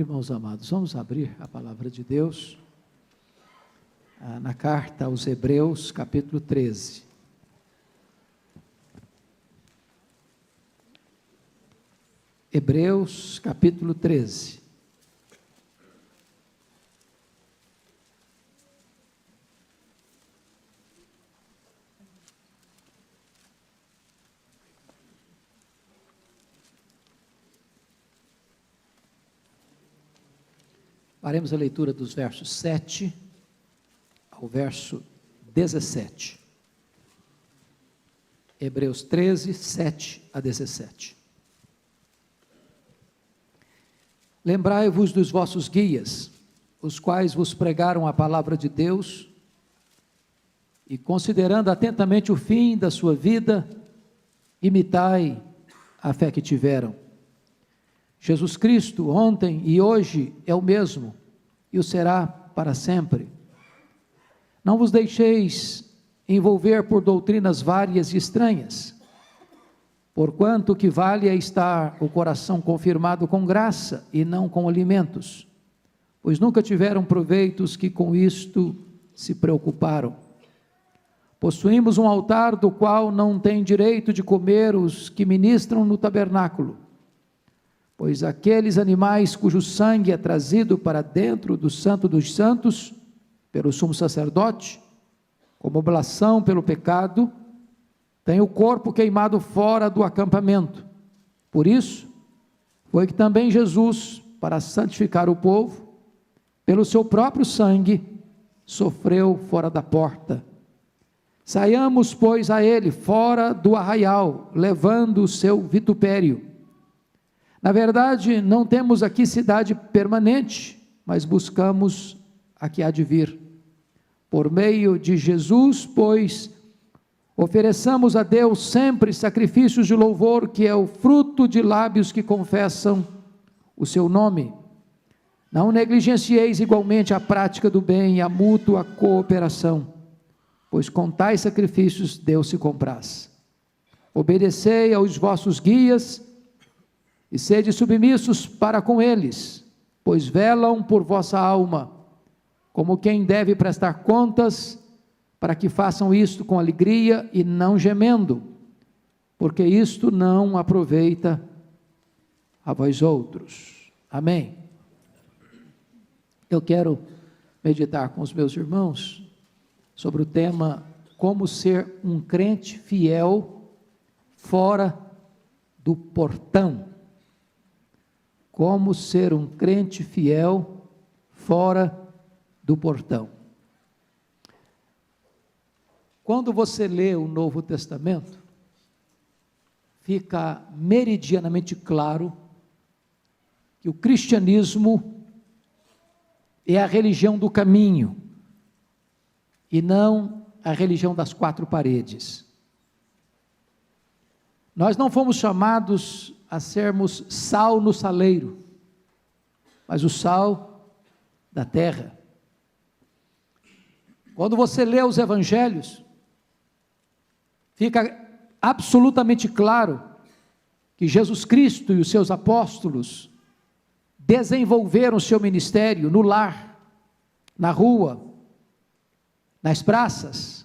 Irmãos amados, vamos abrir a palavra de Deus na carta aos Hebreus, capítulo 13. Hebreus, capítulo 13. Faremos a leitura dos versos 7 ao verso 17. Hebreus 13, 7 a 17. Lembrai-vos dos vossos guias, os quais vos pregaram a palavra de Deus, e considerando atentamente o fim da sua vida, imitai a fé que tiveram. Jesus Cristo, ontem e hoje, é o mesmo, e o será para sempre. Não vos deixeis envolver por doutrinas várias e estranhas, porquanto o que vale é estar o coração confirmado com graça, e não com alimentos, pois nunca tiveram proveitos que com isto se preocuparam. Possuímos um altar do qual não têm direito de comer os que ministram no tabernáculo, pois aqueles animais cujo sangue é trazido para dentro do Santo dos Santos, pelo sumo sacerdote, como oblação pelo pecado, tem o corpo queimado fora do acampamento. Por isso, foi que também Jesus, para santificar o povo, pelo seu próprio sangue, sofreu fora da porta. Saiamos, pois, a ele, fora do arraial, levando o seu vitupério. Na verdade, não temos aqui cidade permanente, mas buscamos a que há de vir. Por meio de Jesus, pois, ofereçamos a Deus sempre sacrifícios de louvor, que é o fruto de lábios que confessam o seu nome. Não negligencieis igualmente a prática do bem e a mútua cooperação, pois com tais sacrifícios Deus se compraz. Obedecei aos vossos guias, e sede submissos para com eles, pois velam por vossa alma, como quem deve prestar contas, para que façam isto com alegria e não gemendo, porque isto não aproveita a vós outros. Amém. Eu quero meditar com os meus irmãos sobre o tema como ser um crente fiel fora do portão. Como ser um crente fiel fora do portão. Quando você lê o Novo Testamento, fica meridianamente claro que o cristianismo é a religião do caminho, e não a religião das quatro paredes. Nós não fomos chamados a sermos sal no saleiro, mas o sal da terra. Quando você lê os evangelhos, fica absolutamente claro que Jesus Cristo e os seus apóstolos desenvolveram o seu ministério no lar, na rua, nas praças,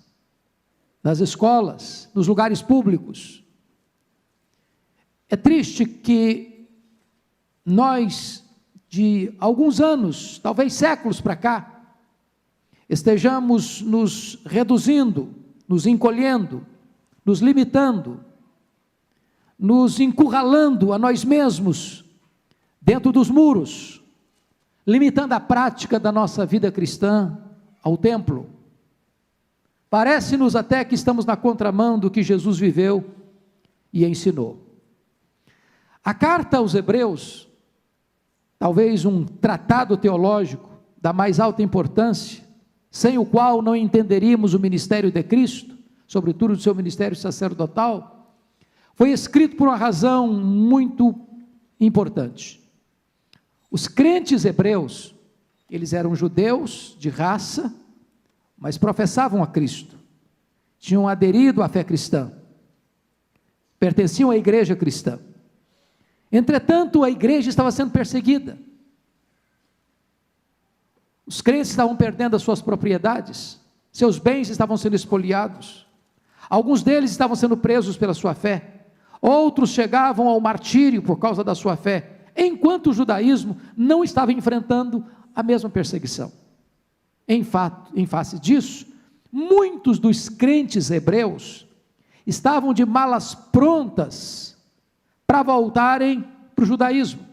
nas escolas, nos lugares públicos. É triste que nós, de alguns anos, talvez séculos para cá, estejamos nos reduzindo, nos encolhendo, nos limitando, nos encurralando a nós mesmos, dentro dos muros, limitando a prática da nossa vida cristã ao templo. Parece-nos até que estamos na contramão do que Jesus viveu e ensinou. A carta aos Hebreus, talvez um tratado teológico da mais alta importância, sem o qual não entenderíamos o ministério de Cristo, sobretudo o seu ministério sacerdotal, foi escrito por uma razão muito importante. Os crentes hebreus, eles eram judeus de raça, mas professavam a Cristo, tinham aderido à fé cristã, pertenciam à igreja cristã. Entretanto, a igreja estava sendo perseguida. Os crentes estavam perdendo as suas propriedades, seus bens estavam sendo espoliados, alguns deles estavam sendo presos pela sua fé, outros chegavam ao martírio por causa da sua fé, enquanto o judaísmo não estava enfrentando a mesma perseguição. Em face disso, muitos dos crentes hebreus estavam de malas prontas para voltarem para o judaísmo,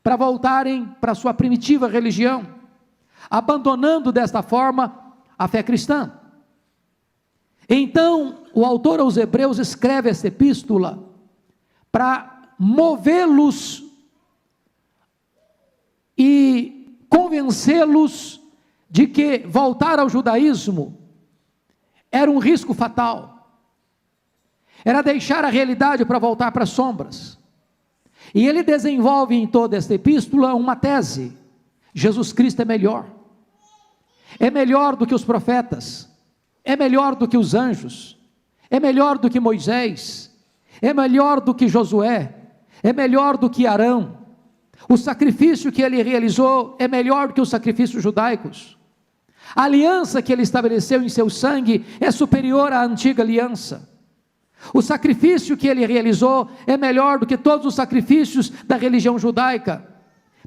para voltarem para a sua primitiva religião, abandonando desta forma a fé cristã. Então, o autor aos Hebreus escreve essa epístola para movê-los e convencê-los de que voltar ao judaísmo era um risco fatal, era deixar a realidade para voltar para as sombras. E ele desenvolve em toda esta epístola uma tese: Jesus Cristo é melhor do que os profetas, é melhor do que os anjos, é melhor do que Moisés, é melhor do que Josué, é melhor do que Arão. O sacrifício que ele realizou é melhor do que os sacrifícios judaicos. A aliança que ele estabeleceu em seu sangue é superior à antiga aliança. O sacrifício que ele realizou é melhor do que todos os sacrifícios da religião judaica.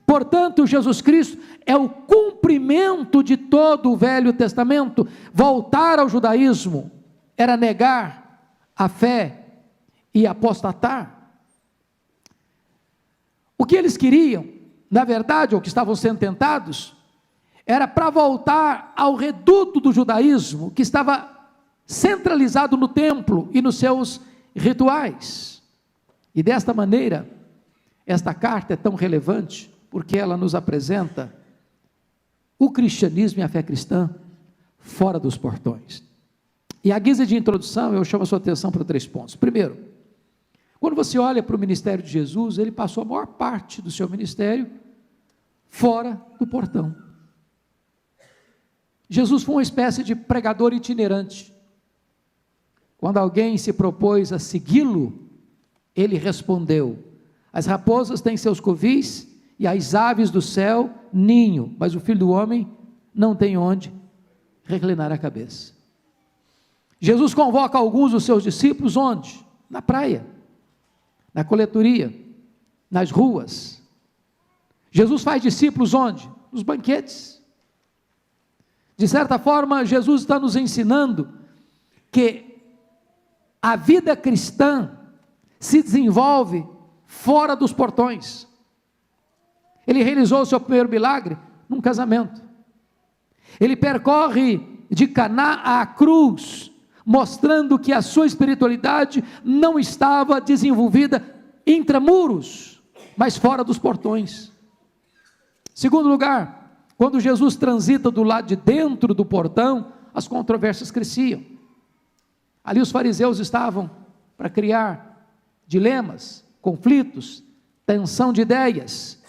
Portanto, Jesus Cristo é o cumprimento de todo o Velho Testamento. Voltar ao judaísmo era negar a fé e apostatar. O que eles queriam, na verdade, ou que estavam sendo tentados, era para voltar ao reduto do judaísmo, que estava centralizado no templo e nos seus rituais. E desta maneira, esta carta é tão relevante, porque ela nos apresenta o cristianismo e a fé cristã fora dos portões. E à guisa de introdução, eu chamo a sua atenção para 3 pontos. Primeiro, quando você olha para o ministério de Jesus, ele passou a maior parte do seu ministério fora do portão. Jesus foi uma espécie de pregador itinerante. Quando alguém se propôs a segui-lo, ele respondeu: as raposas têm seus covis e as aves do céu ninho, mas o Filho do Homem não tem onde reclinar a cabeça. Jesus convoca alguns dos seus discípulos onde? Na praia, na coletoria, nas ruas. Jesus faz discípulos onde? Nos banquetes. De certa forma, Jesus está nos ensinando que a vida cristã se desenvolve fora dos portões. Ele realizou o seu primeiro milagre num casamento. Ele percorre de Caná à cruz, mostrando que a sua espiritualidade não estava desenvolvida intramuros, mas fora dos portões. Segundo lugar, quando Jesus transita do lado de dentro do portão, as controvérsias cresciam. Ali os fariseus estavam para criar dilemas, conflitos, tensão de ideias,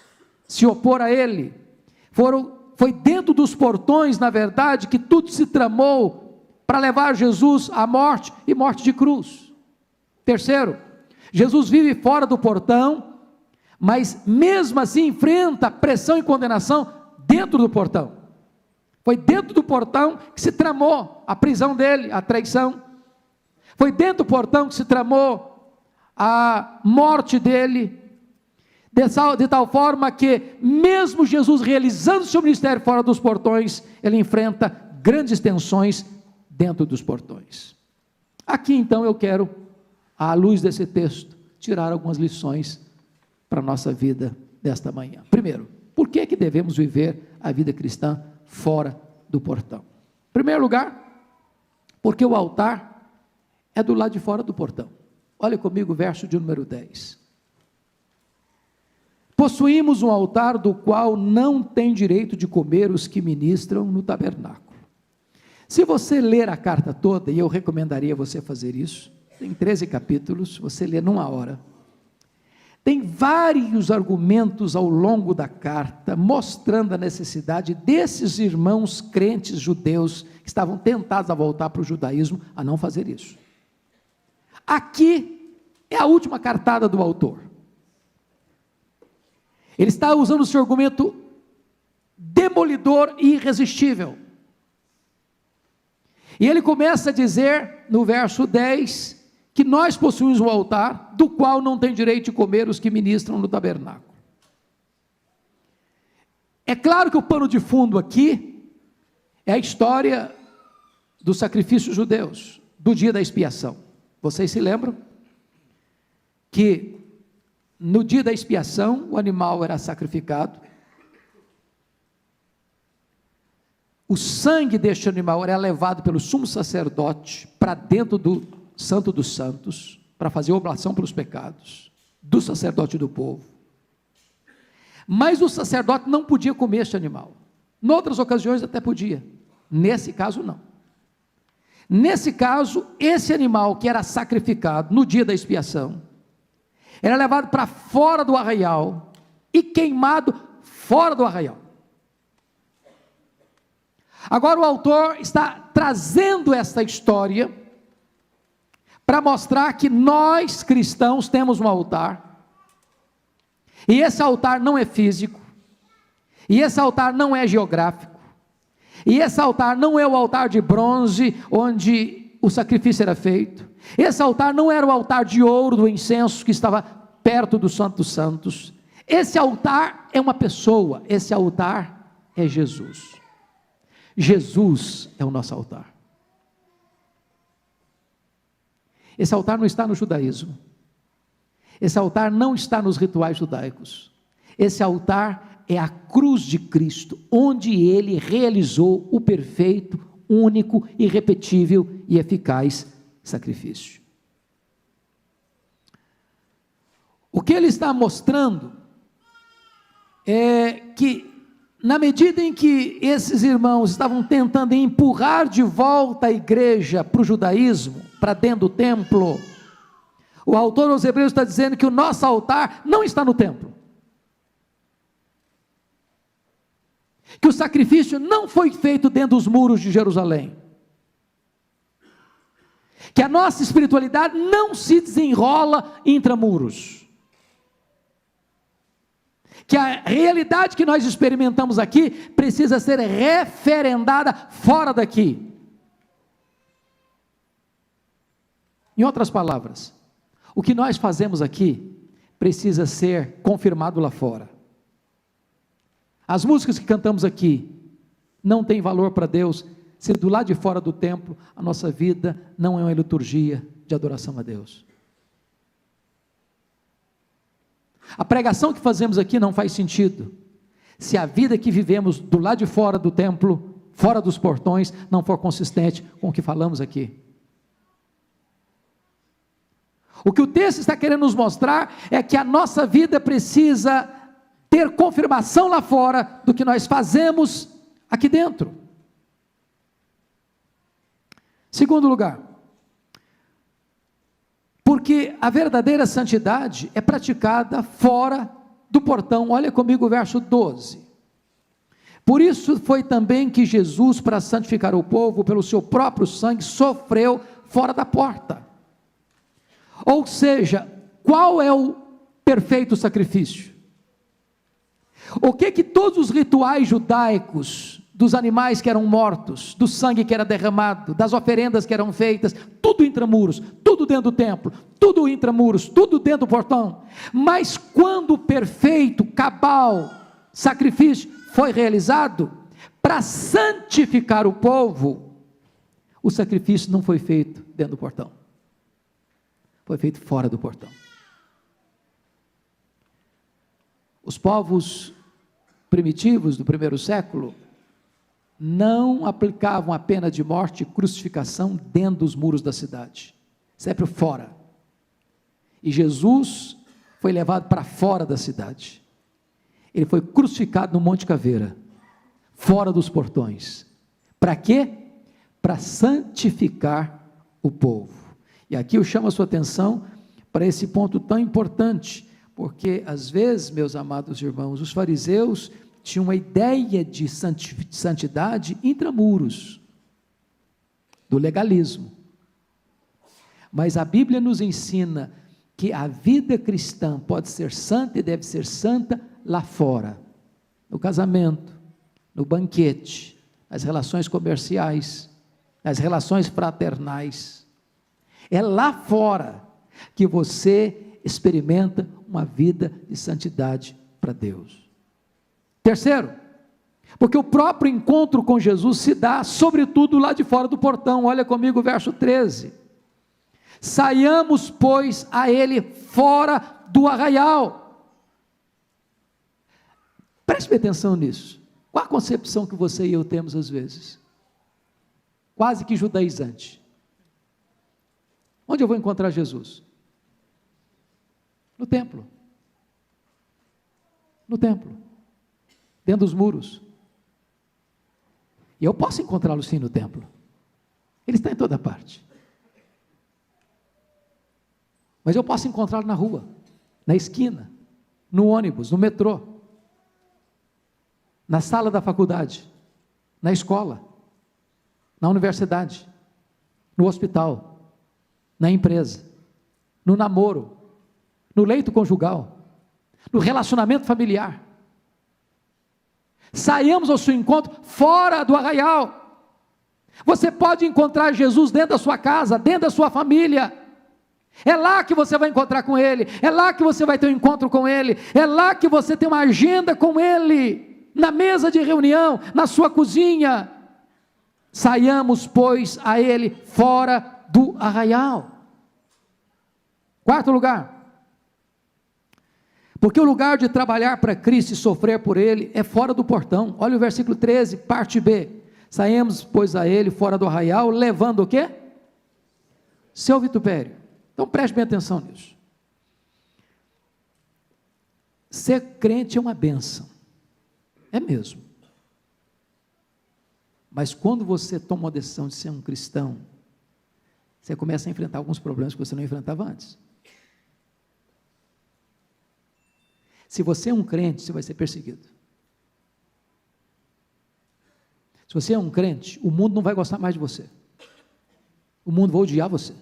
se opor a ele. Foi dentro dos portões, na verdade, que tudo se tramou para levar Jesus à morte e morte de cruz. Terceiro, Jesus vive fora do portão, mas mesmo assim enfrenta pressão e condenação dentro do portão. Foi dentro do portão que se tramou a prisão dele, a traição. Foi dentro do portão que se tramou a morte dele, de tal forma que, mesmo Jesus realizando seu ministério fora dos portões, ele enfrenta grandes tensões dentro dos portões. Aqui então eu quero, à luz desse texto, tirar algumas lições para a nossa vida desta manhã. Primeiro, por que devemos viver a vida cristã fora do portão? Em primeiro lugar, porque o altar é do lado de fora do portão. Olha comigo o verso de número 10. Possuímos um altar do qual não tem direito de comer os que ministram no tabernáculo. Se você ler a carta toda, e eu recomendaria você fazer isso, tem 13 capítulos, você lê numa hora. Tem vários argumentos ao longo da carta, mostrando a necessidade desses irmãos crentes judeus, que estavam tentados a voltar para o judaísmo, a não fazer isso. Aqui é a última cartada do autor. Ele está usando o seu argumento demolidor e irresistível. E ele começa a dizer, no verso 10, que nós possuímos um altar, do qual não tem direito de comer os que ministram no tabernáculo. É claro que o pano de fundo aqui é a história dos sacrifícios judeus, do dia da expiação. Vocês se lembram? Que no dia da expiação, o animal era sacrificado, o sangue deste animal era levado pelo sumo sacerdote para dentro do Santo dos Santos, para fazer oblação pelos pecados do sacerdote e do povo. Mas o sacerdote não podia comer este animal. Em outras ocasiões até podia, nesse caso não. Nesse caso, esse animal que era sacrificado no dia da expiação, era levado para fora do arraial e queimado fora do arraial. Agora o autor está trazendo esta história para mostrar que nós cristãos temos um altar, e esse altar não é físico, e esse altar não é geográfico, e esse altar não é o altar de bronze onde o sacrifício era feito, esse altar não era o altar de ouro do incenso que estava perto do Santo dos Santos. Esse altar é uma pessoa, esse altar é Jesus. Jesus é o nosso altar. Esse altar não está no judaísmo, esse altar não está nos rituais judaicos, esse altar é a cruz de Cristo, onde ele realizou o perfeito, único, irrepetível e eficaz sacrifício. O que ele está mostrando é que, na medida em que esses irmãos estavam tentando empurrar de volta a igreja para o judaísmo, para dentro do templo, o autor aos Hebreus está dizendo que o nosso altar não está no templo, que o sacrifício não foi feito dentro dos muros de Jerusalém, que a nossa espiritualidade não se desenrola intramuros, que a realidade que nós experimentamos aqui precisa ser referendada fora daqui. Em outras palavras, o que nós fazemos aqui precisa ser confirmado lá fora. As músicas que cantamos aqui não têm valor para Deus se do lado de fora do templo a nossa vida não é uma liturgia de adoração a Deus. A pregação que fazemos aqui não faz sentido se a vida que vivemos do lado de fora do templo, fora dos portões, não for consistente com o que falamos aqui. O que o texto está querendo nos mostrar é que a nossa vida precisa ter confirmação lá fora do que nós fazemos aqui dentro. Segundo lugar, porque a verdadeira santidade é praticada fora do portão. Olha comigo o verso 12. Por isso foi também que Jesus, para santificar o povo, pelo seu próprio sangue, sofreu fora da porta. Ou seja, qual é o perfeito sacrifício? O que todos os rituais judaicos, dos animais que eram mortos, do sangue que era derramado, das oferendas que eram feitas, tudo intramuros, tudo dentro do templo, tudo intramuros, tudo dentro do portão. Mas quando o perfeito, cabal, sacrifício foi realizado, para santificar o povo, o sacrifício não foi feito dentro do portão, foi feito fora do portão. Os povos primitivos do primeiro século não aplicavam a pena de morte e crucificação dentro dos muros da cidade, sempre fora. E Jesus foi levado para fora da cidade. Ele foi crucificado no Monte Caveira, fora dos portões. Para quê? Para santificar o povo. E aqui eu chamo a sua atenção para esse ponto tão importante, porque às vezes, meus amados irmãos, os fariseus tinham uma ideia de santidade intramuros, do legalismo. Mas a Bíblia nos ensina que a vida cristã pode ser santa e deve ser santa lá fora, no casamento, no banquete, nas relações comerciais, nas relações fraternais. É lá fora que você experimenta uma vida de santidade para Deus. Terceiro, porque o próprio encontro com Jesus se dá, sobretudo, lá de fora do portão. Olha comigo o verso 13. Saiamos, pois, a ele fora do arraial. Preste atenção nisso. Qual a concepção que você e eu temos às vezes? Quase que judaizante. Onde eu vou encontrar Jesus? No templo. No templo. Dentro dos muros. E eu posso encontrá-lo sim no templo. Ele está em toda parte. Mas eu posso encontrá-lo na rua, na esquina, no ônibus, no metrô, na sala da faculdade, na escola, na universidade, no hospital, na empresa, no namoro, no leito conjugal, no relacionamento familiar. Saiamos ao seu encontro fora do arraial. Você pode encontrar Jesus dentro da sua casa, dentro da sua família. É lá que você vai encontrar com Ele, é lá que você vai ter um encontro com Ele, é lá que você tem uma agenda com Ele, na mesa de reunião, na sua cozinha. Saiamos, pois, a Ele fora do arraial. Quarto lugar, porque o lugar de trabalhar para Cristo e sofrer por Ele é fora do portão. Olha o versículo 13, parte B. Saímos, pois, a Ele fora do arraial, levando o quê? Seu vitupério. Então preste bem atenção nisso. Ser crente é uma bênção. É mesmo. Mas quando você toma uma decisão de ser um cristão, você começa a enfrentar alguns problemas que você não enfrentava antes. Se você é um crente, você vai ser perseguido. Se você é um crente, o mundo não vai gostar mais de você. O mundo vai odiar você.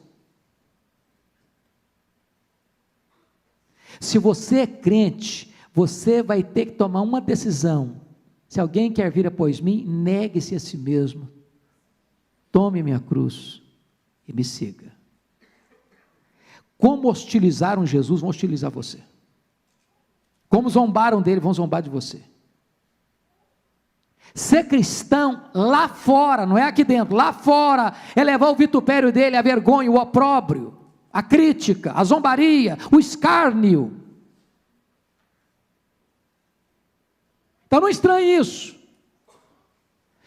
Se você é crente, você vai ter que tomar uma decisão. Se alguém quer vir após mim, negue-se a si mesmo. Tome minha cruz e me siga. Como hostilizaram Jesus, vão hostilizar você. Como zombaram dele, vão zombar de você. Ser cristão lá fora, não é aqui dentro, lá fora, é levar o vitupério dele, a vergonha, o opróbrio, a crítica, a zombaria, o escárnio. Então não estranhe isso.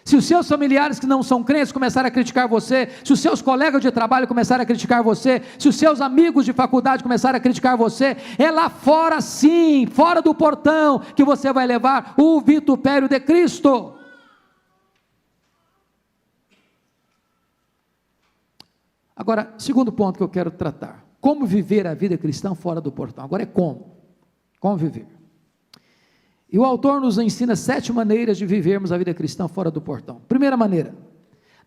Se os seus familiares que não são crentes começarem a criticar você, se os seus colegas de trabalho começarem a criticar você, se os seus amigos de faculdade começarem a criticar você, é lá fora sim, fora do portão, que você vai levar o vitupério de Cristo. Agora, segundo ponto que eu quero tratar, como viver a vida cristã fora do portão. Agora é como viver. E o autor nos ensina 7 maneiras de vivermos a vida cristã fora do portão. Primeira maneira,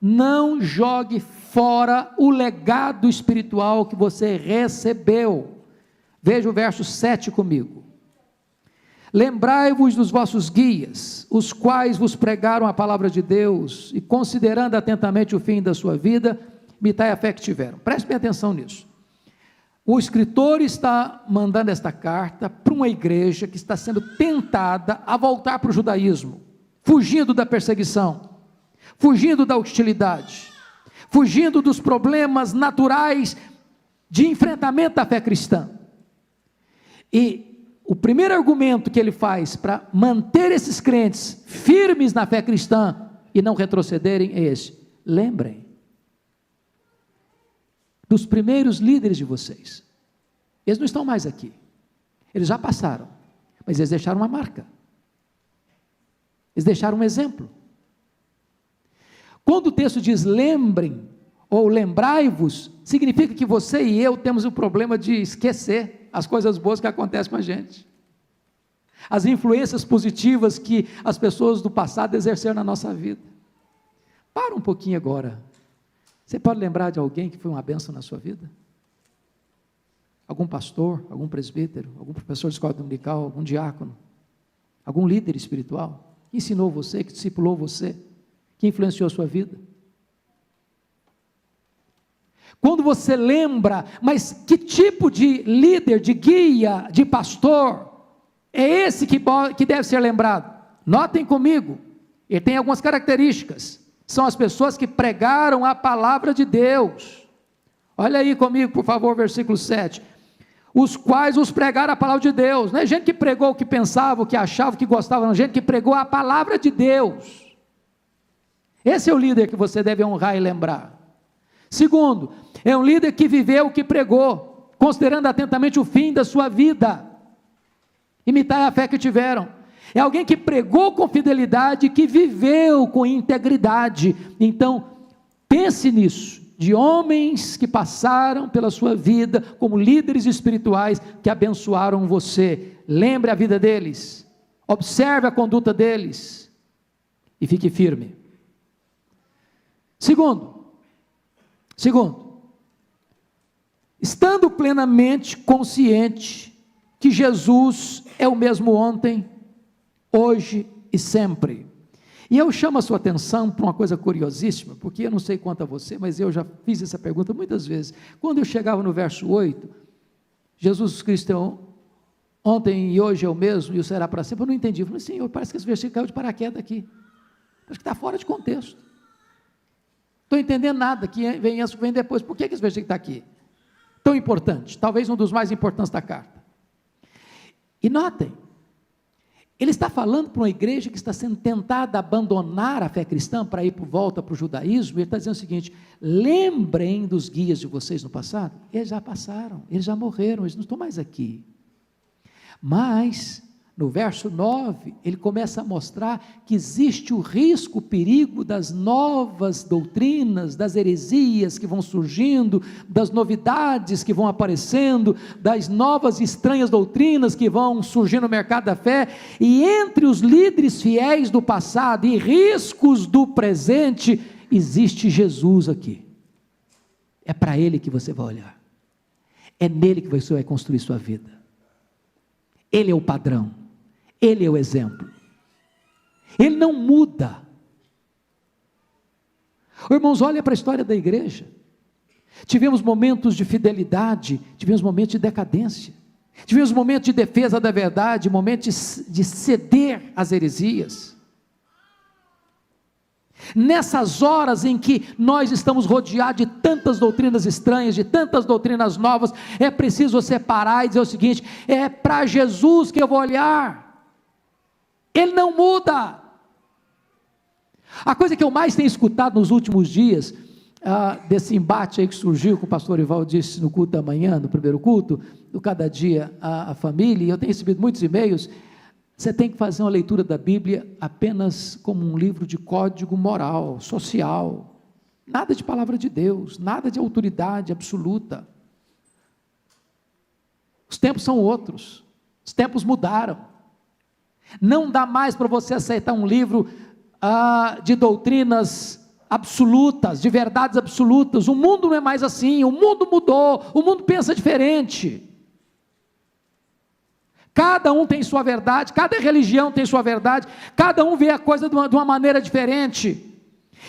não jogue fora o legado espiritual que você recebeu. Veja o verso 7 comigo. Lembrai-vos dos vossos guias, os quais vos pregaram a palavra de Deus, e considerando atentamente o fim da sua vida, imitai a fé que tiveram. Preste bem atenção nisso. O escritor está mandando esta carta para uma igreja que está sendo tentada a voltar para o judaísmo, fugindo da perseguição, fugindo da hostilidade, fugindo dos problemas naturais de enfrentamento da fé cristã. E o primeiro argumento que ele faz para manter esses crentes firmes na fé cristã e não retrocederem é esse: lembrem dos primeiros líderes de vocês. Eles não estão mais aqui, eles já passaram, mas eles deixaram uma marca, eles deixaram um exemplo. Quando o texto diz lembrem, ou lembrai-vos, significa que você e eu temos o problema de esquecer as coisas boas que acontecem com a gente, as influências positivas que as pessoas do passado exerceram na nossa vida. Para um pouquinho agora. Você pode lembrar de alguém que foi uma bênção na sua vida? Algum pastor, algum presbítero, algum professor de escola dominical, algum diácono, algum líder espiritual? que ensinou você, que discipulou você, que influenciou a sua vida? Quando você lembra, mas que tipo de líder, de guia, de pastor, é esse que deve ser lembrado? Notem comigo, ele tem algumas características, são as pessoas que pregaram a palavra de Deus. Olha aí comigo, por favor, versículo 7, os quais os pregaram a palavra de Deus, não é gente que pregou o que pensava, o que achava, o que gostava, não, gente que pregou a palavra de Deus. Esse é o líder que você deve honrar e lembrar. Segundo, é um líder que viveu o que pregou, considerando atentamente o fim da sua vida. Imitai a fé que tiveram. É alguém que pregou com fidelidade, que viveu com integridade. Então, pense nisso, de homens que passaram pela sua vida como líderes espirituais que abençoaram você. Lembre a vida deles, observe a conduta deles e fique firme. Segundo, estando plenamente consciente que Jesus é o mesmo ontem, hoje e sempre. E eu chamo a sua atenção para uma coisa curiosíssima, porque eu não sei quanto a você, mas eu já fiz essa pergunta muitas vezes. Quando eu chegava no verso 8, Jesus Cristo é ontem e hoje é o mesmo, e o será para sempre, eu não entendi. Eu falei, Senhor, parece que esse versículo caiu de paraquedas aqui. Acho que está fora de contexto. Estou entendendo nada, que vem antes, vem depois. Por que esse versículo está aqui? Tão importante, talvez um dos mais importantes da carta. E notem, ele está falando para uma igreja que está sendo tentada a abandonar a fé cristã para ir por volta para o judaísmo, e ele está dizendo o seguinte: lembrem dos guias de vocês no passado, eles já passaram, eles já morreram, eles não estão mais aqui. Mas, no verso 9, ele começa a mostrar que existe o risco, o perigo das novas doutrinas, das heresias que vão surgindo, das novidades que vão aparecendo, das novas e estranhas doutrinas que vão surgindo no mercado da fé, e entre os líderes fiéis do passado e riscos do presente, existe Jesus aqui. É para Ele que você vai olhar, é nele que você vai construir sua vida. Ele é o padrão, Ele é o exemplo, Ele não muda. Irmãos, olha para a história da igreja, tivemos momentos de fidelidade, tivemos momentos de decadência, tivemos momentos de defesa da verdade, momentos de ceder às heresias. Nessas horas em que nós estamos rodeados de tantas doutrinas estranhas, de tantas doutrinas novas, é preciso você parar e dizer o seguinte: é para Jesus que eu vou olhar, Ele não muda. A coisa que eu mais tenho escutado nos últimos dias, desse embate aí que surgiu, que o pastor Ival disse no culto da manhã, no primeiro culto, do Cada Dia a Família, e eu tenho recebido muitos e-mails: você tem que fazer uma leitura da Bíblia apenas como um livro de código moral, social, nada de palavra de Deus, nada de autoridade absoluta. Os tempos são outros, os tempos mudaram, não dá mais para você aceitar um livro de doutrinas absolutas, de verdades absolutas. O mundo não é mais assim, o mundo mudou, o mundo pensa diferente. Cada um tem sua verdade, cada religião tem sua verdade, cada um vê a coisa de uma maneira diferente,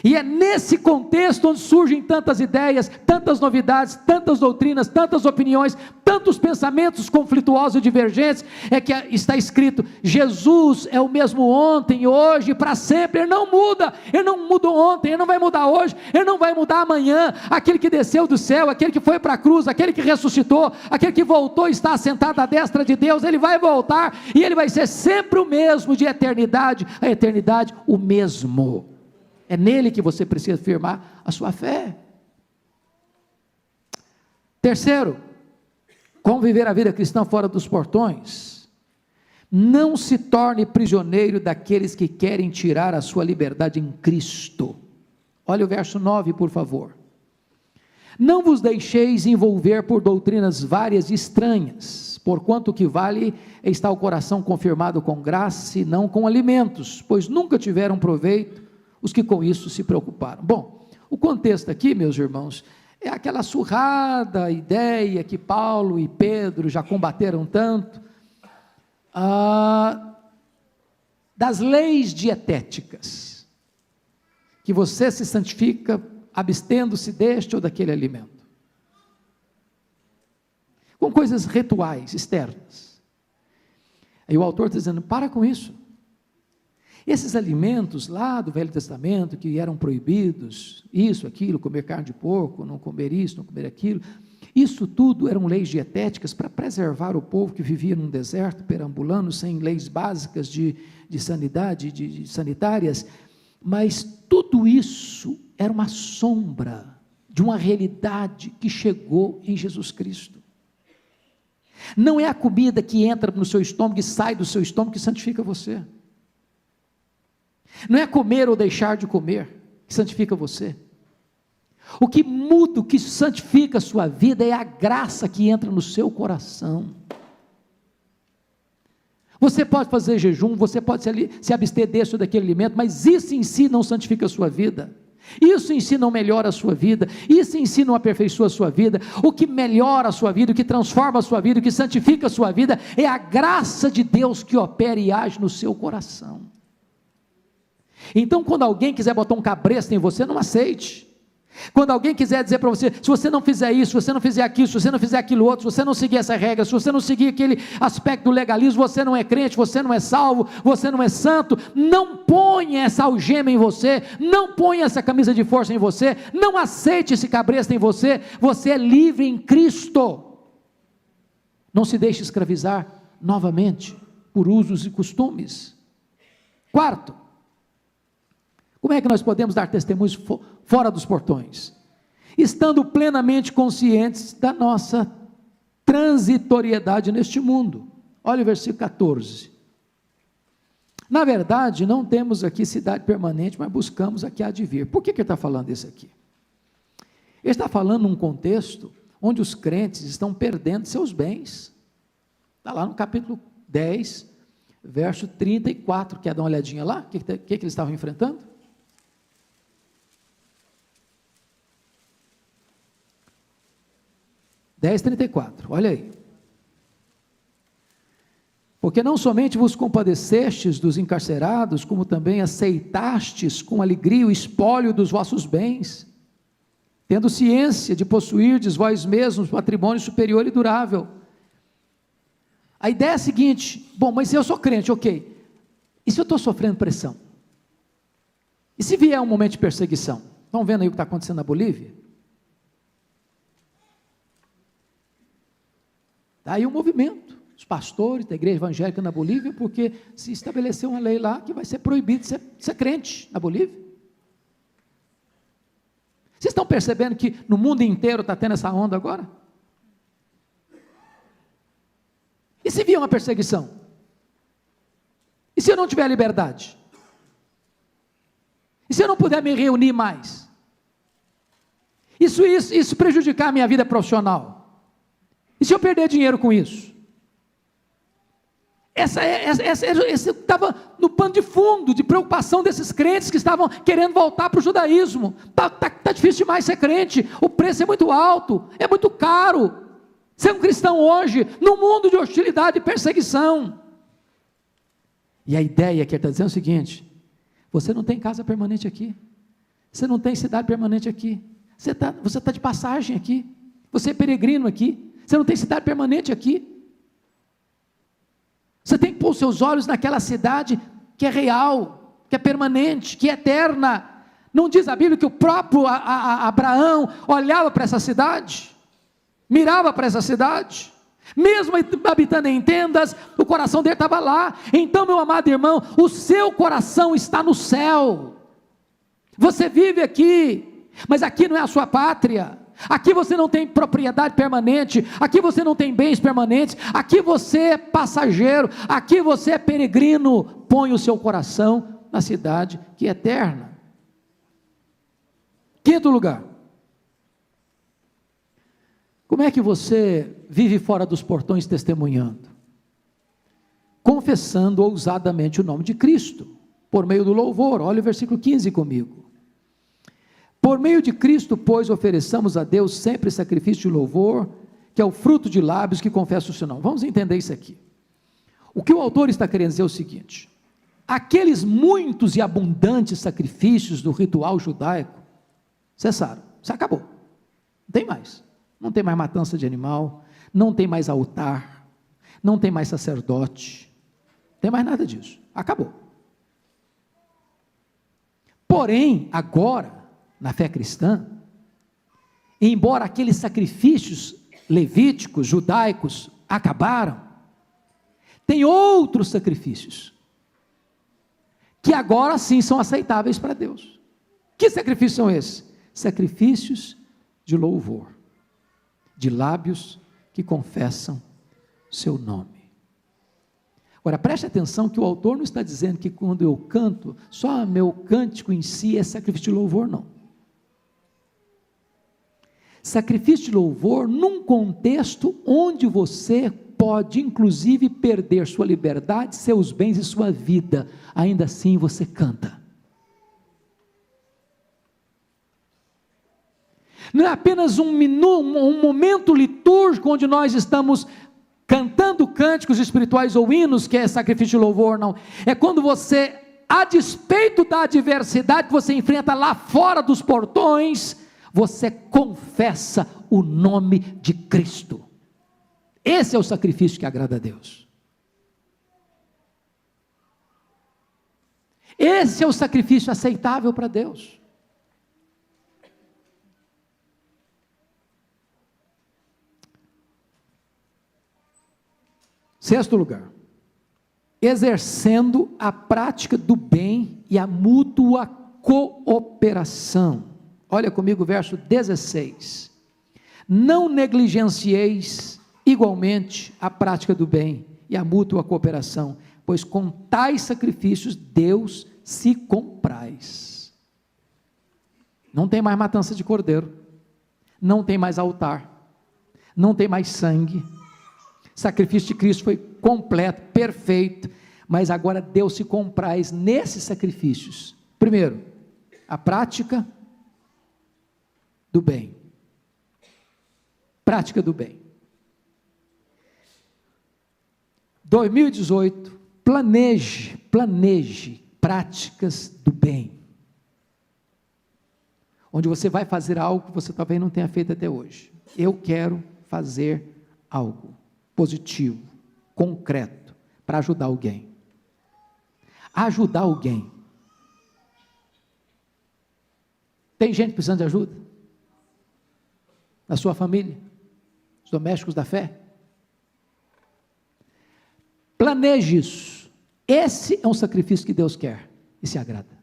e é nesse contexto onde surgem tantas ideias, tantas novidades, tantas doutrinas, tantas opiniões, tantos pensamentos conflituosos e divergentes, é que está escrito: Jesus é o mesmo ontem, hoje, para sempre. Ele não muda, Ele não mudou ontem, Ele não vai mudar hoje, Ele não vai mudar amanhã. Aquele que desceu do céu, aquele que foi para a cruz, aquele que ressuscitou, aquele que voltou e está assentado à destra de Deus, Ele vai voltar, e Ele vai ser sempre o mesmo, de eternidade a eternidade, o mesmo. É nele que você precisa firmar a sua fé. Terceiro, como viver a vida cristã fora dos portões? Não se torne prisioneiro daqueles que querem tirar a sua liberdade em Cristo. Olha o verso 9, por favor. Não vos deixeis envolver por doutrinas várias e estranhas, porquanto o que vale é estar o coração confirmado com graça e não com alimentos, pois nunca tiveram proveito os que com isso se preocuparam. Bom, o contexto aqui, meus irmãos, é aquela surrada ideia que Paulo e Pedro já combateram tanto, das leis dietéticas, que você se santifica abstendo-se deste ou daquele alimento, com coisas rituais, externas. Aí o autor está dizendo, para com isso. Esses alimentos lá do Velho Testamento, que eram proibidos, isso, aquilo, comer carne de porco, não comer isso, não comer aquilo, isso tudo eram leis dietéticas para preservar o povo que vivia num deserto, perambulando, sem leis básicas de sanidade, de sanitárias, mas tudo isso era uma sombra de uma realidade que chegou em Jesus Cristo. Não é a comida que entra no seu estômago e sai do seu estômago que santifica você. Não é comer ou deixar de comer que santifica você. O que muda, o que santifica a sua vida é a graça que entra no seu coração. Você pode fazer jejum, você pode se abster desse ou daquele alimento, mas isso em si não santifica a sua vida. Isso em si não melhora a sua vida, isso em si não aperfeiçoa a sua vida. O que melhora a sua vida, o que transforma a sua vida, o que santifica a sua vida, é a graça de Deus que opera e age no seu coração. Então, quando alguém quiser botar um cabresto em você, não aceite. Quando alguém quiser dizer para você, se você não fizer isso, se você não fizer aquilo, se você não fizer aquilo outro, se você não seguir essa regra, se você não seguir aquele aspecto do legalismo, você não é crente, você não é salvo, você não é santo, não ponha essa algema em você, não ponha essa camisa de força em você, não aceite esse cabresto em você, você é livre em Cristo. Não se deixe escravizar novamente por usos e costumes. Quarto, como é que nós podemos dar testemunhos fora dos portões? Estando plenamente conscientes da nossa transitoriedade neste mundo. Olha o versículo 14. Na verdade, não temos aqui cidade permanente, mas buscamos aqui a de vir. Por que ele está falando isso aqui? Ele está falando num contexto onde os crentes estão perdendo seus bens. Está lá no capítulo 10, verso 34. Quer dar uma olhadinha lá? O que eles estavam enfrentando? 10:34, olha aí. Porque não somente vos compadecestes dos encarcerados, como também aceitastes com alegria o espólio dos vossos bens, tendo ciência de possuirdes vós mesmos patrimônio superior e durável. A ideia é a seguinte: bom, mas se eu sou crente, ok, e se eu estou sofrendo pressão? E se vier um momento de perseguição? Estão vendo aí o que está acontecendo na Bolívia? Está aí um movimento, os pastores da igreja evangélica na Bolívia, porque se estabeleceu uma lei lá que vai ser proibido ser crente na Bolívia. Vocês estão percebendo que no mundo inteiro está tendo essa onda agora? E se vier uma perseguição? E se eu não tiver liberdade? E se eu não puder me reunir mais? Isso prejudicar a minha vida profissional? E se eu perder dinheiro com isso? Esse estava no pano de fundo, de preocupação desses crentes que estavam querendo voltar para o judaísmo. Está difícil demais ser crente, o preço é muito alto, é muito caro. Ser um cristão hoje, num mundo de hostilidade e perseguição. E a ideia que ele está dizendo é o seguinte: você não tem casa permanente aqui, você não tem cidade permanente aqui, você está de passagem aqui, você é peregrino aqui, você não tem cidade permanente aqui. Você tem que pôr os seus olhos naquela cidade que é real, que é permanente, que é eterna. Não diz a Bíblia que o próprio Abraão olhava para essa cidade, mirava para essa cidade, mesmo habitando em tendas, o coração dele estava lá. Então, meu amado irmão, o seu coração está no céu. Você vive aqui, mas aqui não é a sua pátria. Aqui você não tem propriedade permanente, aqui você não tem bens permanentes, aqui você é passageiro, aqui você é peregrino. Põe o seu coração na cidade que é eterna. Quinto lugar, como é que você vive fora dos portões testemunhando? Confessando ousadamente o nome de Cristo, por meio do louvor. Olha o versículo 15 comigo. Por meio de Cristo, pois, ofereçamos a Deus sempre sacrifício de louvor, que é o fruto de lábios que confessam o seu nome. Vamos entender isso aqui. O que o autor está querendo dizer é o seguinte: aqueles muitos e abundantes sacrifícios do ritual judaico cessaram, isso acabou, não tem mais. Não tem mais matança de animal, não tem mais altar, não tem mais sacerdote, não tem mais nada disso, acabou. Porém, agora, na fé cristã, embora aqueles sacrifícios levíticos, judaicos, acabaram, tem outros sacrifícios, que agora sim são aceitáveis para Deus. Que sacrifícios são esses? Sacrifícios de louvor, de lábios que confessam seu nome. Agora, preste atenção que o autor não está dizendo que quando eu canto, só meu cântico em si é sacrifício de louvor, não. Sacrifício de louvor num contexto onde você pode, inclusive, perder sua liberdade, seus bens e sua vida, ainda assim você canta. Não é apenas um momento litúrgico onde nós estamos cantando cânticos espirituais ou hinos, que é sacrifício de louvor, não. É quando você, a despeito da adversidade que você enfrenta lá fora dos portões, você confessa o nome de Cristo. Esse é o sacrifício que agrada a Deus. Esse é o sacrifício aceitável para Deus. Sexto lugar, exercendo a prática do bem e a mútua cooperação. Olha comigo o verso 16. Não negligencieis igualmente a prática do bem e a mútua cooperação, pois com tais sacrifícios Deus se compraz. Não tem mais matança de cordeiro, não tem mais altar, não tem mais sangue. O sacrifício de Cristo foi completo, perfeito, mas agora Deus se compraz nesses sacrifícios. Primeiro, a prática do bem. Prática do bem. 2018, planeje práticas do bem. Onde você vai fazer algo que você talvez não tenha feito até hoje. Eu quero fazer algo positivo, concreto, para ajudar alguém. Ajudar alguém. Tem gente precisando de ajuda? Na sua família? Os domésticos da fé? Planeje isso. Esse é um sacrifício que Deus quer e se agrada.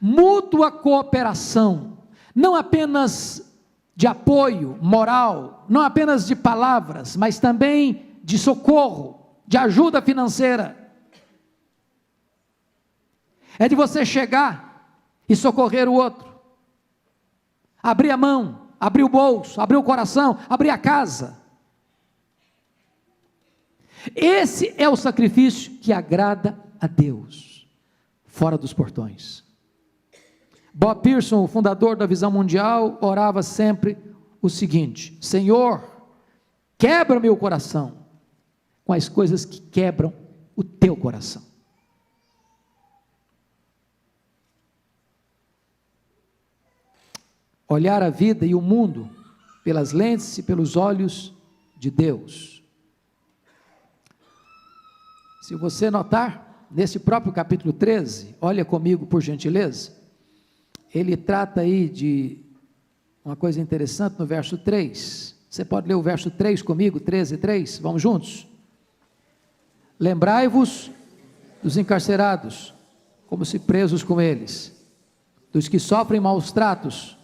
Mútua cooperação, não apenas de apoio moral, não apenas de palavras, mas também de socorro, de ajuda financeira. É de você chegar e socorrer o outro, abrir a mão, abrir o bolso, abrir o coração, abrir a casa. Esse é o sacrifício que agrada a Deus, fora dos portões. Bob Pearson, o fundador da Visão Mundial, orava sempre o seguinte: Senhor, quebra meu coração com as coisas que quebram o teu coração. Olhar a vida e o mundo pelas lentes e pelos olhos de Deus. Se você notar, nesse próprio capítulo 13, olha comigo por gentileza, ele trata aí de uma coisa interessante no verso 3, você pode ler o verso 3 comigo, 13:3, vamos juntos? Lembrai-vos dos encarcerados, como se presos com eles, dos que sofrem maus tratos,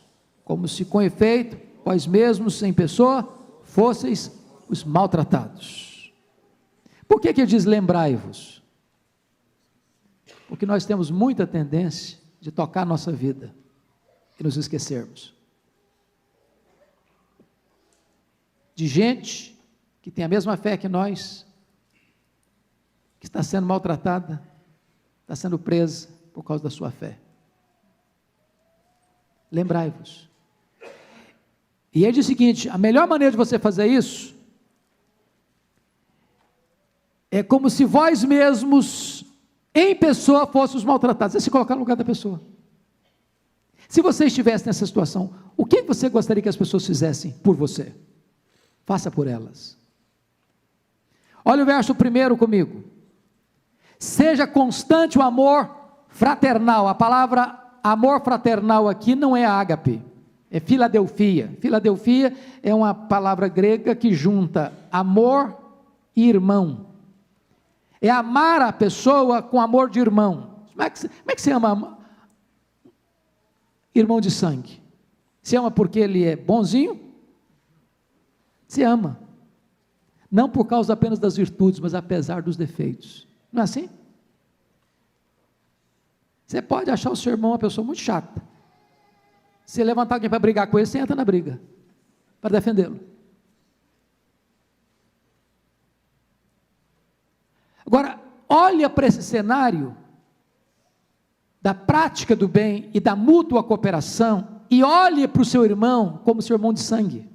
como se com efeito, vós mesmos em pessoa, fosseis os maltratados. Por que ele diz lembrai-vos? Porque nós temos muita tendência de tocar a nossa vida e nos esquecermos de gente que tem a mesma fé que nós, que está sendo maltratada, está sendo presa por causa da sua fé. Lembrai-vos. E ele diz o seguinte: a melhor maneira de você fazer isso é como se vós mesmos em pessoa fossem os maltratados. É se colocar no lugar da pessoa. Se você estivesse nessa situação, o que você gostaria que as pessoas fizessem por você? Faça por elas. Olha o verso 1 comigo. Seja constante o amor fraternal. A palavra amor fraternal aqui não é ágape, é Filadelfia. Filadelfia é uma palavra grega que junta amor e irmão. É amar a pessoa com amor de irmão. Como é que você ama irmão de sangue? Você ama porque ele é bonzinho? Você ama. Não por causa apenas das virtudes, mas apesar dos defeitos. Não é assim? Você pode achar o seu irmão uma pessoa muito chata. Se levantar alguém para brigar com ele, você entra na briga, para defendê-lo. Agora, olha para esse cenário da prática do bem e da mútua cooperação, e olhe para o seu irmão como seu irmão de sangue.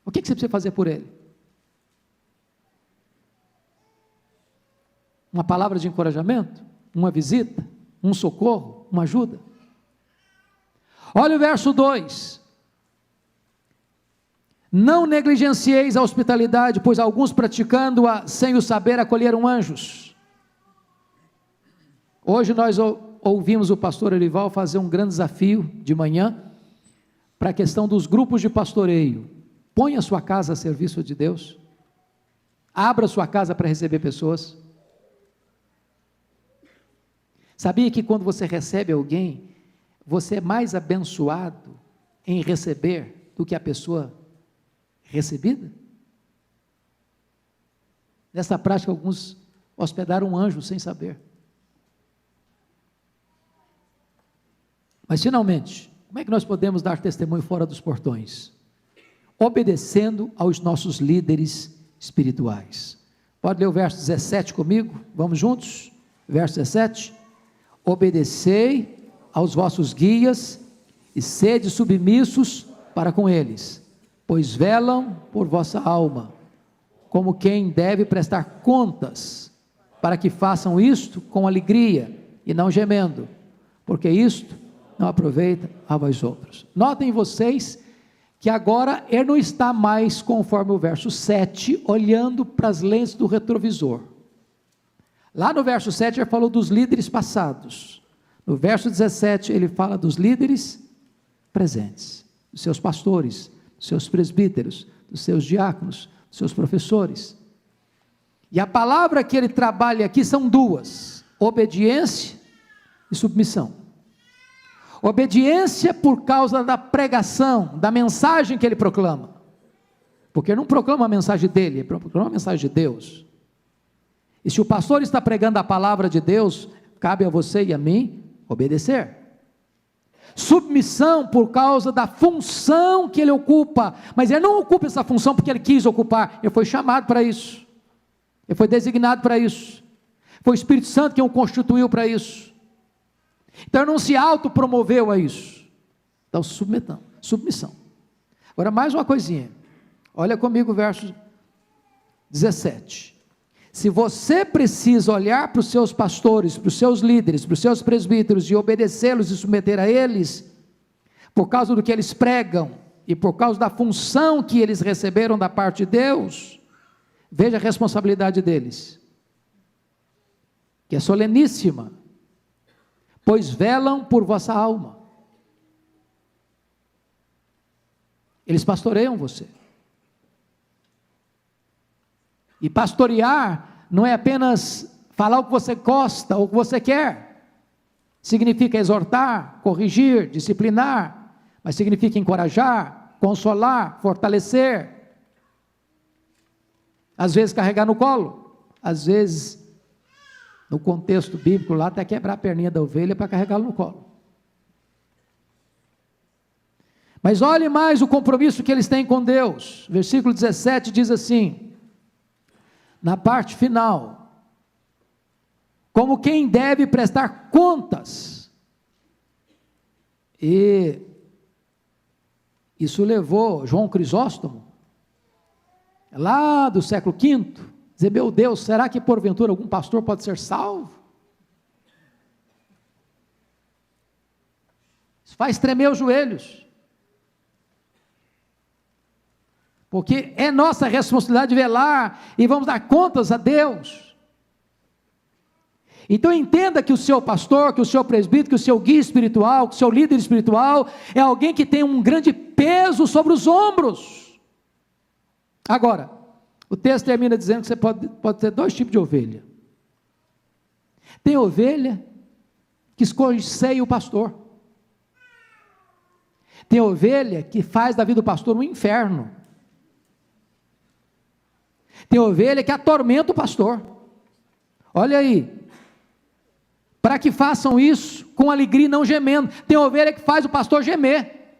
O que você precisa fazer por ele? Uma palavra de encorajamento? Uma visita? Um socorro? Uma ajuda? Olha o verso 2. Não negligencieis a hospitalidade, pois alguns praticando-a sem o saber acolheram anjos. Hoje nós ouvimos o pastor Erival fazer um grande desafio de manhã para a questão dos grupos de pastoreio. Ponha a sua casa a serviço de Deus. Abra a sua casa para receber pessoas. Sabia que quando você recebe alguém, você é mais abençoado em receber do que a pessoa recebida? Nessa prática, alguns hospedaram um anjo sem saber. Mas, finalmente, como é que nós podemos dar testemunho fora dos portões? Obedecendo aos nossos líderes espirituais. Pode ler o verso 17 comigo? Vamos juntos? Verso 17. Obedecei aos vossos guias e sede submissos para com eles, pois velam por vossa alma, como quem deve prestar contas, para que façam isto com alegria e não gemendo, porque isto não aproveita a vós outros. Notem vocês que agora ele não está mais, conforme o verso 7, olhando para as lentes do retrovisor. Lá no verso 7 ele falou dos líderes passados. No verso 17 ele fala dos líderes presentes, dos seus pastores, dos seus presbíteros, dos seus diáconos, dos seus professores. E a palavra que ele trabalha aqui são duas: obediência e submissão. Obediência por causa da pregação, da mensagem que ele proclama, porque ele não proclama a mensagem dele, ele proclama a mensagem de Deus. E se o pastor está pregando a palavra de Deus, cabe a você e a mim obedecer. Submissão por causa da função que ele ocupa, mas ele não ocupa essa função porque ele quis ocupar, ele foi chamado para isso, ele foi designado para isso, foi o Espírito Santo quem o constituiu para isso. Então ele não se autopromoveu a isso. Então submissão. Agora mais uma coisinha, olha comigo o verso 17. Se você precisa olhar para os seus pastores, para os seus líderes, para os seus presbíteros e obedecê-los e submeter a eles, por causa do que eles pregam e por causa da função que eles receberam da parte de Deus, veja a responsabilidade deles, que é soleníssima, pois velam por vossa alma. Eles pastoreiam você. E pastorear não é apenas falar o que você gosta ou o que você quer, significa exortar, corrigir, disciplinar, mas significa encorajar, consolar, fortalecer, às vezes carregar no colo, às vezes, no contexto bíblico lá, até quebrar a perninha da ovelha para carregá-lo no colo. Mas olhe mais o compromisso que eles têm com Deus. Versículo 17 diz assim, na parte final, como quem deve prestar contas. E isso levou João Crisóstomo, lá do século V, Dizer, meu Deus, será que porventura algum pastor pode ser salvo? Isso faz tremer os joelhos. Porque é nossa responsabilidade velar e vamos dar contas a Deus. Então entenda que o seu pastor, que o seu presbítero, que o seu guia espiritual, que o seu líder espiritual é alguém que tem um grande peso sobre os ombros. Agora, o texto termina dizendo que você pode ter dois tipos de ovelha. Tem ovelha que escolhe o pastor. Tem ovelha que faz da vida do pastor um inferno. Tem ovelha que atormenta o pastor. Olha aí. Para que façam isso com alegria e não gemendo. Tem ovelha que faz o pastor gemer.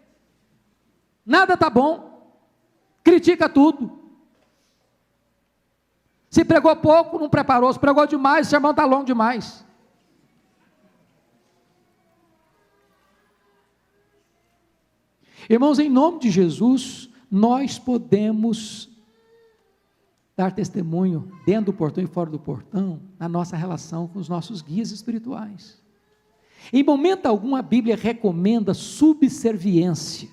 Nada está bom. Critica tudo. Se pregou pouco, não preparou. Se pregou demais, o sermão está longo demais. Irmãos, em nome de Jesus, nós podemos dar testemunho dentro do portão e fora do portão, na nossa relação com os nossos guias espirituais. Em momento algum a Bíblia recomenda subserviência.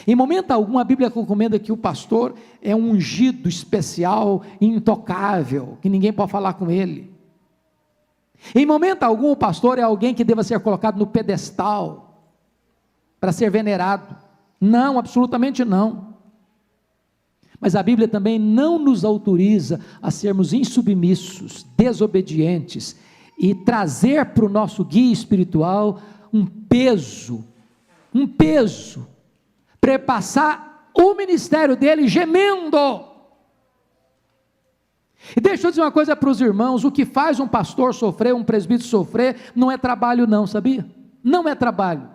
Em momento algum a Bíblia recomenda que o pastor é um ungido especial, intocável, que ninguém pode falar com ele. Em momento algum o pastor é alguém que deva ser colocado no pedestal, para ser venerado. Não, absolutamente não. Mas a Bíblia também não nos autoriza a sermos insubmissos, desobedientes e trazer para o nosso guia espiritual um peso, para passar o ministério dele gemendo. E deixa eu dizer uma coisa para os irmãos: o que faz um pastor sofrer, um presbítero sofrer, não é trabalho não, sabia? Não é trabalho,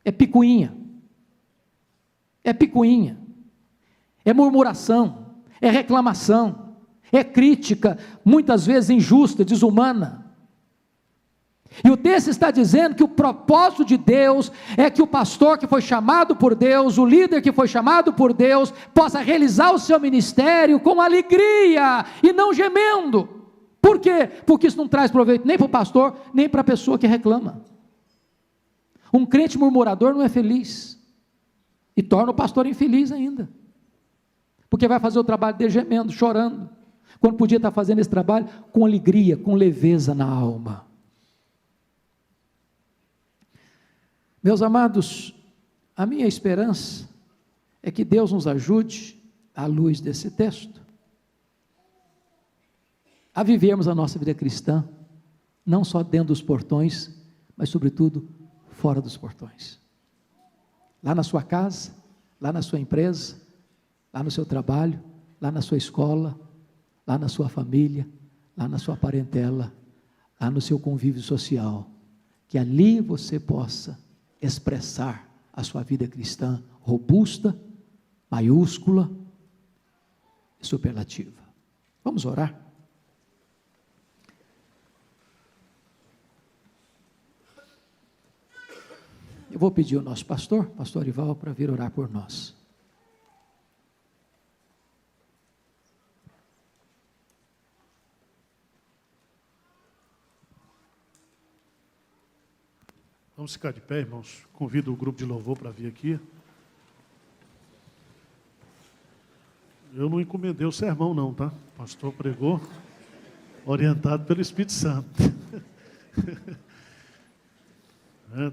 é picuinha. É picuinha. É murmuração, é reclamação, é crítica, muitas vezes injusta, desumana. E o texto está dizendo que o propósito de Deus é que o pastor que foi chamado por Deus, o líder que foi chamado por Deus, possa realizar o seu ministério com alegria e não gemendo. Por quê? Porque isso não traz proveito nem para o pastor, nem para a pessoa que reclama. Um crente murmurador não é feliz, e torna o pastor infeliz ainda. Porque vai fazer o trabalho dele gemendo, chorando, quando podia estar fazendo esse trabalho com alegria, com leveza na alma. Meus amados, a minha esperança é que Deus nos ajude, à luz desse texto, a vivermos a nossa vida cristã, não só dentro dos portões, mas sobretudo fora dos portões. Lá na sua casa, lá na sua empresa, lá no seu trabalho, lá na sua escola, lá na sua família, lá na sua parentela, lá no seu convívio social, que ali você possa expressar a sua vida cristã robusta, maiúscula e superlativa. Vamos orar? Eu vou pedir ao nosso pastor Ival, para vir orar por nós. Vamos ficar de pé, irmãos. Convido o grupo de louvor para vir aqui. Eu não encomendei o sermão não, tá? O pastor pregou, orientado pelo Espírito Santo.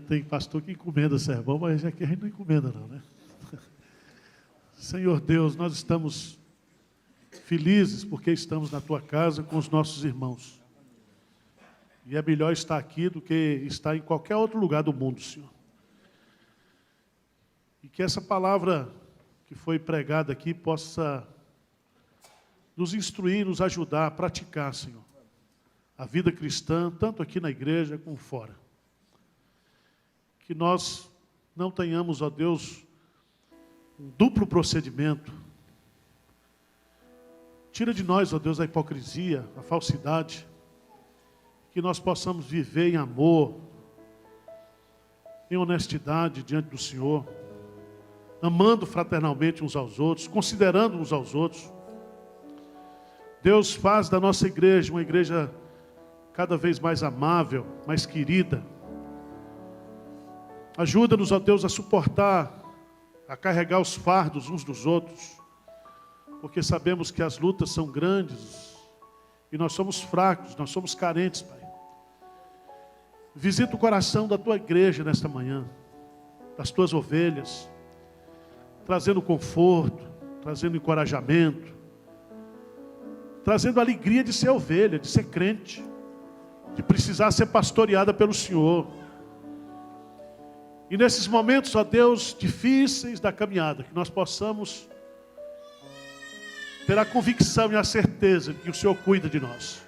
Tem pastor que encomenda sermão, mas aqui a gente não encomenda não, né? Senhor Deus, nós estamos felizes porque estamos na Tua casa com os nossos irmãos. E é melhor estar aqui do que estar em qualquer outro lugar do mundo, Senhor. E que essa palavra que foi pregada aqui possa nos instruir, nos ajudar a praticar, Senhor, a vida cristã, tanto aqui na igreja como fora. Que nós não tenhamos, ó Deus, um duplo procedimento. Tira de nós, ó Deus, a hipocrisia, a falsidade. Que nós possamos viver em amor, em honestidade diante do Senhor, amando fraternalmente uns aos outros, considerando uns aos outros. Deus, faz da nossa igreja uma igreja cada vez mais amável, mais querida. Ajuda-nos, ó Deus, a suportar, a carregar os fardos uns dos outros, porque sabemos que as lutas são grandes e nós somos fracos, nós somos carentes, Pai. Visita o coração da tua igreja nesta manhã, das tuas ovelhas, trazendo conforto, trazendo encorajamento, trazendo alegria de ser ovelha, de ser crente, de precisar ser pastoreada pelo Senhor. E nesses momentos, ó Deus, difíceis da caminhada, que nós possamos ter a convicção e a certeza de que o Senhor cuida de nós.